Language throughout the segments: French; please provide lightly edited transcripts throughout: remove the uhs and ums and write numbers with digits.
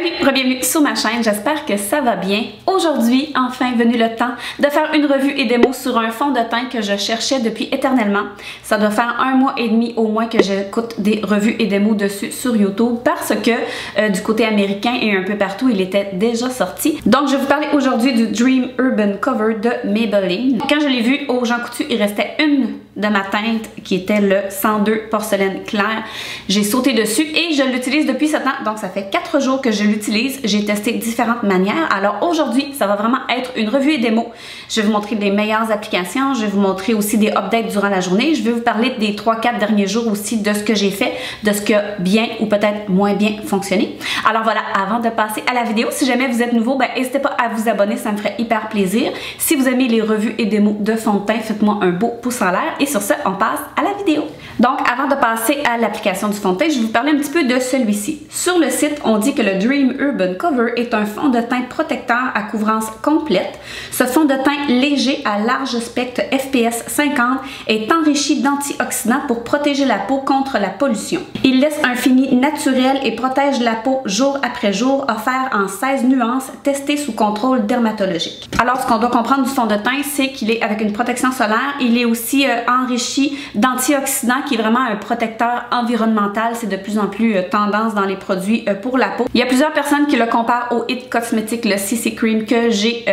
Salut, bienvenue sur ma chaîne, j'espère que ça va bien. Aujourd'hui, enfin venu le temps de faire une revue et démo sur un fond de teint que je cherchais depuis éternellement. Ça doit faire 1 mois et demi au moins que j'écoute des revues et démos dessus sur YouTube parce que du côté américain et un peu partout, il était déjà sorti. Donc je vais vous parler aujourd'hui du Dream Urban Cover de Maybelline. Quand je l'ai vu au Jean Coutu, il restait une de ma teinte qui était le 102 porcelaine claire. J'ai sauté dessus et je l'utilise depuis ce temps, donc ça fait 4 jours que je l'utilise. J'ai testé différentes manières. Alors aujourd'hui, ça va vraiment être une revue et démo. Je vais vous montrer les meilleures applications, je vais vous montrer aussi des updates durant la journée. Je vais vous parler des 3-4 derniers jours aussi de ce que j'ai fait, de ce qui a bien ou peut-être moins bien fonctionné. Alors voilà, avant de passer à la vidéo, si jamais vous êtes nouveau, n'hésitez pas à vous abonner, ça me ferait hyper plaisir. Si vous aimez les revues et démos de fond de teint, faites-moi un beau pouce en l'air. Et sur ce, on passe à la vidéo. Donc, avant de passer à l'application du fond de teint, je vais vous parler un petit peu de celui-ci. Sur le site, on dit que le Dream Urban Cover est un fond de teint protecteur à couvrance complète. Ce fond de teint léger à large spectre FPS 50 est enrichi d'antioxydants pour protéger la peau contre la pollution. Il laisse un fini naturel et protège la peau jour après jour, offert en 16 nuances, testé sous contrôle dermatologique. Alors, ce qu'on doit comprendre du fond de teint, c'est qu'il est avec une protection solaire. Il est aussi enrichi d'antioxydants, qui est vraiment un protecteur environnemental. C'est de plus en plus tendance dans les produits pour la peau. Il y a plusieurs personnes qui le comparent au It Cosmetics, le CC Cream que j'ai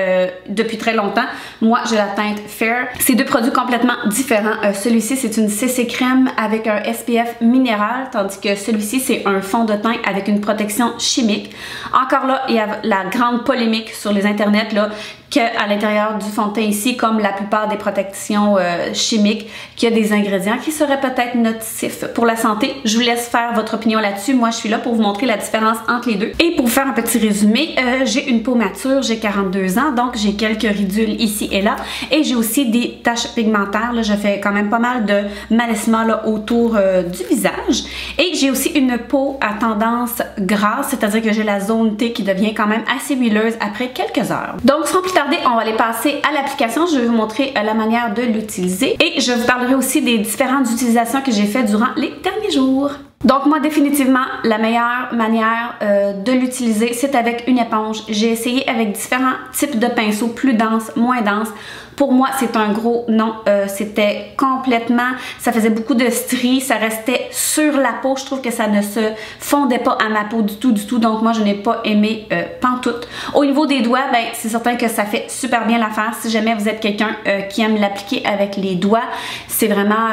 depuis très longtemps. Moi, j'ai la teinte Fair. C'est deux produits complètement différents. Celui-ci, c'est une CC Crème avec un SPF minéral, tandis que celui-ci, c'est un fond de teint avec une protection chimique. Encore là, il y a la grande polémique sur les internets là, qu'à l'intérieur du fond de teint ici, comme la plupart des protections chimiques, qu'il y a des ingrédients qui seraient peut-être nocifs pour la santé. Je vous laisse faire votre opinion là-dessus. Moi, je suis là pour vous montrer la différence entre les deux. Et pour vous faire un petit résumé, j'ai une peau mature, j'ai 42 ans, donc j'ai quelques ridules ici et là. Et j'ai aussi des taches pigmentaires. Là, je fais quand même pas mal de malaissements là, autour du visage. Et j'ai aussi une peau à tendance grasse, c'est-à-dire que j'ai la zone T qui devient quand même assez huileuse après quelques heures. Donc, sans plus tarder, on va aller passer à l'application. Je vais vous montrer la manière de l'utiliser et je vous parlerai aussi des différentes utilisations que j'ai faites durant les derniers jours. Donc moi, définitivement, la meilleure manière de l'utiliser, c'est avec une éponge. J'ai essayé avec différents types de pinceaux, plus denses, moins denses. Pour moi, c'est un gros non. C'était complètement... Ça faisait beaucoup de stries, ça restait sur la peau. Je trouve que ça ne se fondait pas à ma peau du tout. Donc moi, je n'ai pas aimé pantoute. Au niveau des doigts, c'est certain que ça fait super bien l'affaire. Si jamais vous êtes quelqu'un qui aime l'appliquer avec les doigts, c'est vraiment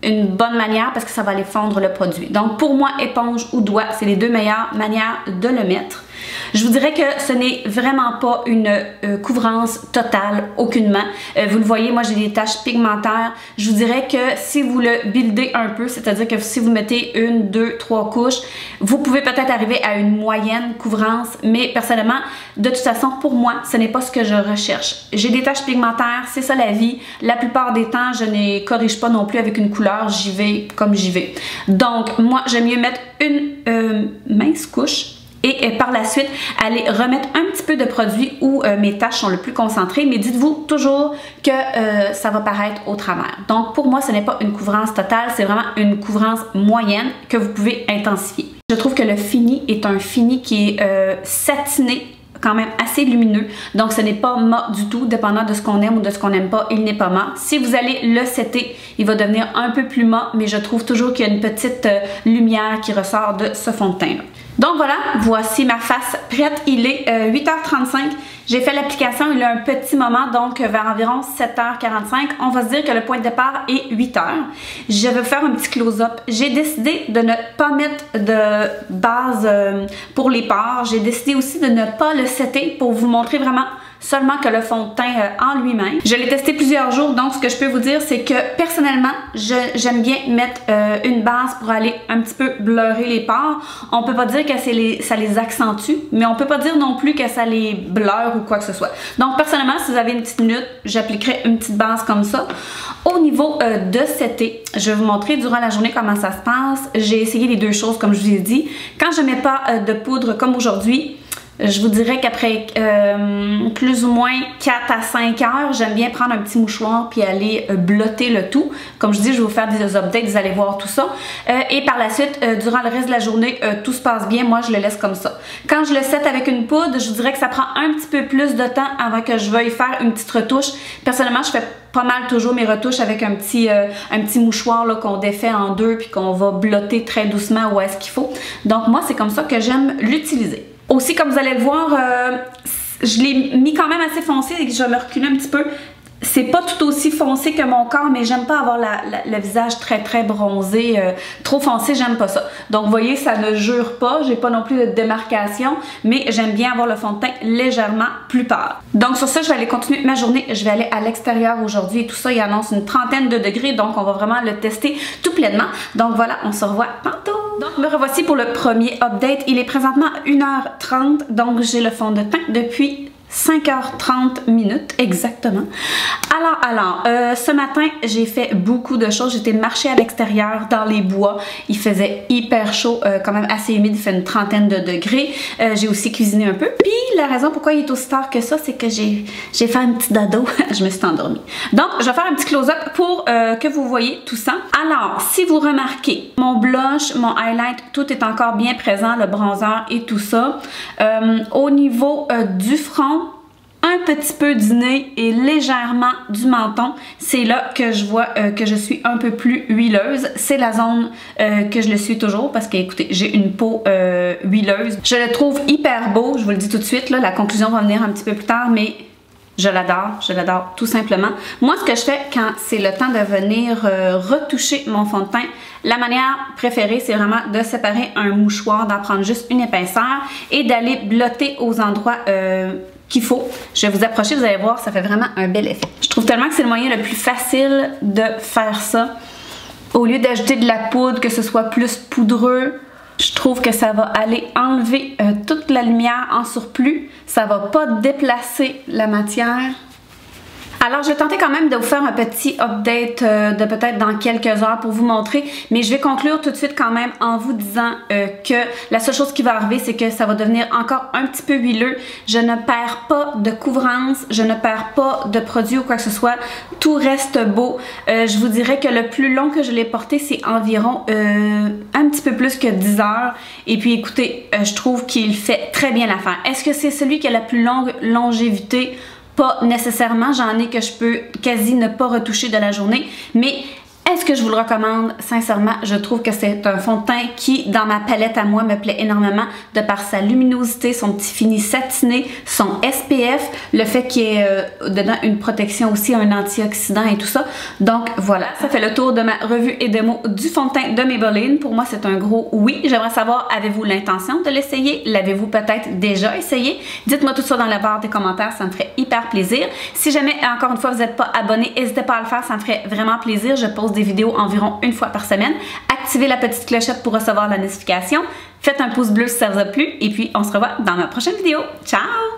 une bonne manière parce que ça va aller fondre le produit. Donc pour moi, éponge ou doigt, c'est les deux meilleures manières de le mettre. Je vous dirais que ce n'est vraiment pas une couvrance totale, aucunement. Vous le voyez, moi j'ai des taches pigmentaires. Je vous dirais que si vous le buildez un peu, c'est-à-dire que si vous mettez 1, 2, 3 couches, vous pouvez peut-être arriver à une moyenne couvrance, mais personnellement, de toute façon, pour moi, ce n'est pas ce que je recherche. J'ai des taches pigmentaires, c'est ça la vie. La plupart des temps, je ne corrige pas non plus avec une couleur, j'y vais comme j'y vais. Donc, moi, j'aime mieux mettre une mince couche et par la suite, aller remettre un petit peu de produit où mes taches sont le plus concentrées, mais dites-vous toujours que ça va paraître au travers. Donc pour moi, ce n'est pas une couvrance totale, c'est vraiment une couvrance moyenne que vous pouvez intensifier. Je trouve que le fini est un fini qui est satiné, quand même assez lumineux, donc ce n'est pas mat du tout, dépendant de ce qu'on aime ou de ce qu'on n'aime pas, il n'est pas mat. Si vous allez le setter, il va devenir un peu plus mat, mais je trouve toujours qu'il y a une petite lumière qui ressort de ce fond de teint là. Donc voilà, voici ma face prête, il est 8h35, j'ai fait l'application il y a un petit moment, donc vers environ 7h45, on va se dire que le point de départ est 8h. Je vais faire un petit close-up. J'ai décidé de ne pas mettre de base pour les pores, j'ai décidé aussi de ne pas le setter pour vous montrer vraiment seulement que le fond de teint en lui-même. Je l'ai testé plusieurs jours, donc ce que je peux vous dire, c'est que personnellement, j'aime bien mettre une base pour aller un petit peu blurrer les pores. On peut pas dire que ça les accentue, mais on peut pas dire non plus que ça les blur ou quoi que ce soit. Donc personnellement, si vous avez une petite minute, j'appliquerai une petite base comme ça. Au niveau de setter, je vais vous montrer durant la journée comment ça se passe. J'ai essayé les deux choses comme je vous ai dit. Quand je mets pas de poudre comme aujourd'hui, Je vous dirais qu'après plus ou moins 4 à 5 heures, j'aime bien prendre un petit mouchoir puis aller blotter le tout. Comme je dis, je vais vous faire des updates, vous allez voir tout ça. Et par la suite, durant le reste de la journée, tout se passe bien. Moi, je le laisse comme ça. Quand je le set avec une poudre, je vous dirais que ça prend un petit peu plus de temps avant que je veuille faire une petite retouche. Personnellement, je fais pas mal toujours mes retouches avec un petit mouchoir qu'on défait en deux puis qu'on va blotter très doucement où est-ce qu'il faut. Donc moi, c'est comme ça que j'aime l'utiliser. Aussi, comme vous allez le voir, je l'ai mis quand même assez foncé et je vais me reculer un petit peu. C'est pas tout aussi foncé que mon corps, mais j'aime pas avoir le visage très bronzé, trop foncé, j'aime pas ça. Donc vous voyez, ça ne jure pas, j'ai pas non plus de démarcation, mais j'aime bien avoir le fond de teint légèrement plus pâle. Donc sur ça, je vais aller continuer ma journée, je vais aller à l'extérieur aujourd'hui et tout ça, il annonce une trentaine de degrés, donc on va vraiment le tester tout pleinement. Donc voilà, on se revoit tantôt. Donc me revoici pour le premier update, il est présentement 1h30, donc j'ai le fond de teint depuis 5h30 minutes exactement. Alors, ce matin, j'ai fait beaucoup de choses. J'étais marcher à l'extérieur dans les bois. Il faisait hyper chaud, quand même assez humide. Il fait une trentaine de degrés. J'ai aussi cuisiné un peu. Puis la raison pourquoi il est aussi tard que ça, c'est que j'ai fait un petit dodo. Je me suis endormie. Donc, je vais faire un petit close-up pour que vous voyez tout ça. Alors, si vous remarquez, mon blush, mon highlight, tout est encore bien présent, le bronzer et tout ça. Au niveau du front, un petit peu du nez et légèrement du menton. C'est là que je vois que je suis un peu plus huileuse. C'est la zone que je le suis toujours parce que, écoutez, j'ai une peau huileuse. Je le trouve hyper beau, je vous le dis tout de suite, là, la conclusion va venir un petit peu plus tard, mais je l'adore tout simplement. Moi, ce que je fais quand c'est le temps de venir retoucher mon fond de teint, la manière préférée, c'est vraiment de séparer un mouchoir, d'en prendre juste une épaisseur et d'aller blotter aux endroits qu'il faut. Je vais vous approcher, vous allez voir, ça fait vraiment un bel effet. Je trouve tellement que c'est le moyen le plus facile de faire ça. Au lieu d'ajouter de la poudre, que ce soit plus poudreux, je trouve que ça va aller enlever toute la lumière en surplus. Ça va pas déplacer la matière. Alors, je vais tenter quand même de vous faire un petit update de peut-être dans quelques heures pour vous montrer, mais je vais conclure tout de suite quand même en vous disant que la seule chose qui va arriver, c'est que ça va devenir encore un petit peu huileux. Je ne perds pas de couvrance, je ne perds pas de produit ou quoi que ce soit. Tout reste beau. Je vous dirais que le plus long que je l'ai porté, c'est environ un petit peu plus que 10 heures. Et puis, écoutez, je trouve qu'il fait très bien l'affaire. Est-ce que c'est celui qui a la plus longue longévité? Pas nécessairement, j'en ai que je peux quasi ne pas retoucher de la journée, mais est-ce que je vous le recommande? Sincèrement, je trouve que c'est un fond de teint qui, dans ma palette à moi, me plaît énormément de par sa luminosité, son petit fini satiné, son SPF, le fait qu'il y ait dedans une protection aussi, un antioxydant et tout ça. Donc voilà, ça fait le tour de ma revue et démo du fond de teint de Maybelline. Pour moi, c'est un gros oui. J'aimerais savoir, avez-vous l'intention de l'essayer? L'avez-vous peut-être déjà essayé? Dites-moi tout ça dans la barre des commentaires, ça me ferait hyper plaisir. Si jamais, encore une fois, vous n'êtes pas abonné, n'hésitez pas à le faire, ça me ferait vraiment plaisir. Je pose des vidéos environ une fois par semaine. Activez la petite clochette pour recevoir la notification. Faites un pouce bleu si ça vous a plu et puis on se revoit dans ma prochaine vidéo. Ciao!